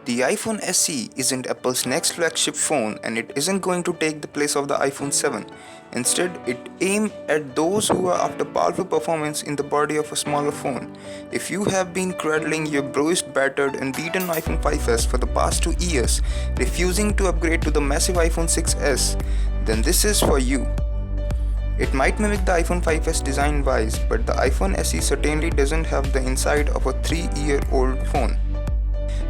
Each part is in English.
The iPhone SE isn't Apple's next flagship phone and it isn't going to take the place of the iPhone 7. Instead, it aims at those who are after powerful performance in the body of a smaller phone. If you have been cradling your bruised, battered and beaten iPhone 5s for the past 2 years, refusing to upgrade to the massive iPhone 6s, then this is for you. It might mimic the iPhone 5s design-wise, but the iPhone SE certainly doesn't have the inside of a 3-year-old phone.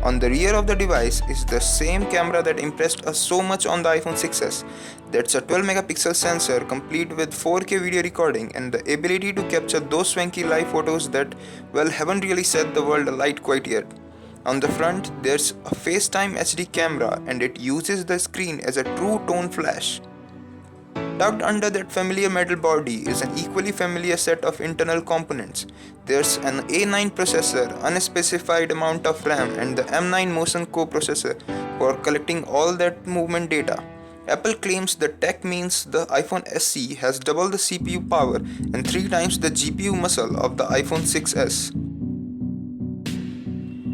On the rear of the device is the same camera that impressed us so much on the iPhone 6s. That's a 12 megapixel sensor complete with 4K video recording and the ability to capture those swanky live photos that, well, haven't really set the world alight quite yet. On the front, there's a FaceTime HD camera and it uses the screen as a true tone flash. Tucked under that familiar metal body is an equally familiar set of internal components. There's an A9 processor, unspecified amount of RAM and the M9 motion coprocessor for collecting all that movement data. Apple claims the tech means the iPhone SE has double the CPU power and 3 times the GPU muscle of the iPhone 6s.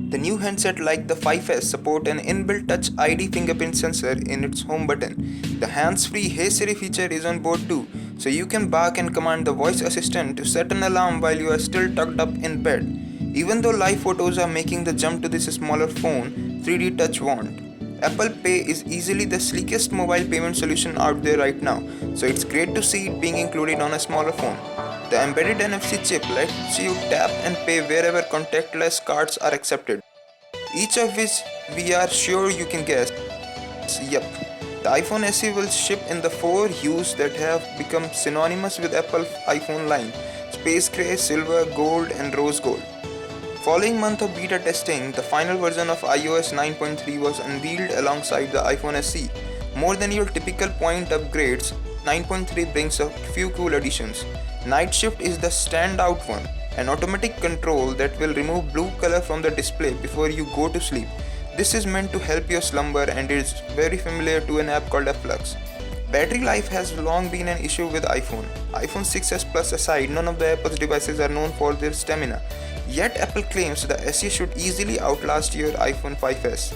The new handset like the 5s support an inbuilt Touch ID fingerprint sensor in its home button. The hands-free Hey Siri feature is on board too, so you can bark and command the voice assistant to set an alarm while you are still tucked up in bed. Even though live photos are making the jump to this smaller phone, 3D Touch won't. Apple Pay is easily the sleekest mobile payment solution out there right now, so it's great to see it being included on a smaller phone. The embedded NFC chip lets you tap and pay wherever contactless cards are accepted. Each of which we are sure you can guess. Yep, the iPhone SE will ship in the 4 hues that have become synonymous with Apple's iPhone line: Space Gray, Silver, Gold and Rose Gold. Following month of beta testing, the final version of iOS 9.3 was unveiled alongside the iPhone SE. More than your typical point upgrades, 9.3 brings a few cool additions. Night Shift is the standout one, an automatic control that will remove blue color from the display before you go to sleep. This is meant to help your slumber and is very familiar to an app called Flux. Battery life has long been an issue with iPhone. iPhone 6s Plus aside, none of the Apple's devices are known for their stamina. Yet Apple claims the SE should easily outlast your iPhone 5s.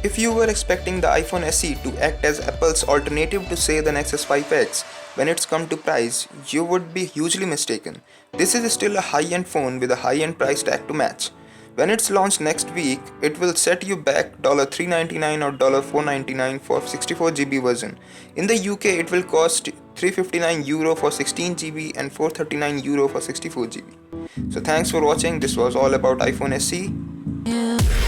If you were expecting the iPhone SE to act as Apple's alternative to say the Nexus 5X when it's come to price, you would be hugely mistaken. This is still a high-end phone with a high-end price tag to match. When it's launched next week, it will set you back $399 or $499 for 64GB version. In the UK, it will cost €359 for 16GB and €439 for 64GB. So thanks for watching. This was all about iPhone SE.